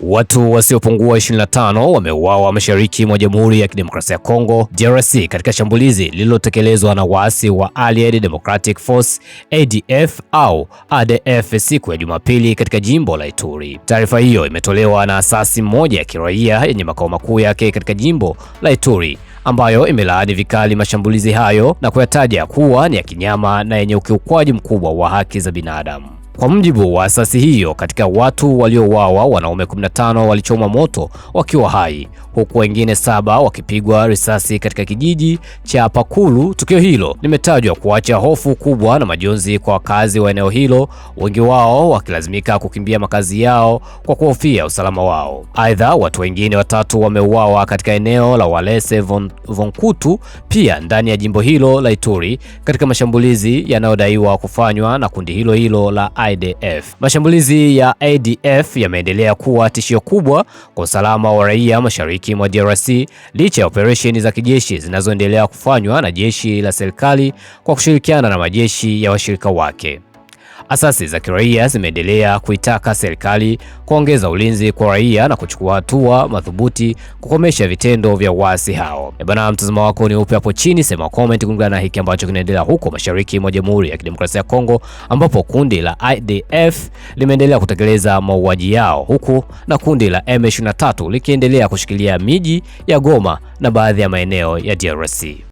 Watu wasiopungua 25 wameuawa mashariki mwa Jamhuri ya Kidemokrasia ya Kongo DRC katika shambulizi lililotekelezwa na waasi wa Allied Democratic Force ADF au ADF siku ya Jumapili katika jimbo la Ituri. Taarifa hiyo imetolewa na asasi moja ya kiraia yenye makao makuu yake katika jimbo la Ituri, ambayo imelaani vikali mashambulizi hayo na kuyataja kuwa ni ya kinyama na yenye ukiukwaji mkubwa wa haki za binadamu. Kwa mujibu wa asasi hiyo, katika watu waliouawa, wanaume 15 walichomwa moto wakiwa hai, huku wengine 7 wakipigwa risasi katika kijiji cha Pakulu. Tukio hilo limetajwa kuacha hofu kubwa na majonzi kwa wakazi wa eneo hilo, wengi wao wakilazimika kukimbia makazi yao kwa kuhofia usalama wao. Aidha, watu wengine 3 wameuawa katika eneo la Walese Vonkutu, pia ndani ya jimbo hilo la Ituri, katika mashambulizi yanayodaiwa kufanywa na kundi hilo hilo la ADF. Mashambulizi ya ADF yameendelea kuwa tishio kubwa kwa usalama wa raia mashariki mwa DRC licha ya operesheni za kijeshi zinazoendelea kufanywa na jeshi la serikali kwa kushirikiana na majeshi ya washirika wake. Asasi za kiraia zimeendelea kuitaka serikali kuongeza ulinzi kwa raia na kuchukua hatua madhubuti kukomesha vitendo vya waasi hao. Bana, mtazamo wako ni upi hapo chini? Sema comment kulingana na hiki ambacho kinaendelea huko mashariki mwa Jamhuri ya Kidemokrasia ya Kongo, ambapo kundi la ADF limeendelea kutekeleza mauaji yao, huku na kundi la M23 likiendelea kushikilia miji ya Goma na baadhi ya maeneo ya DRC.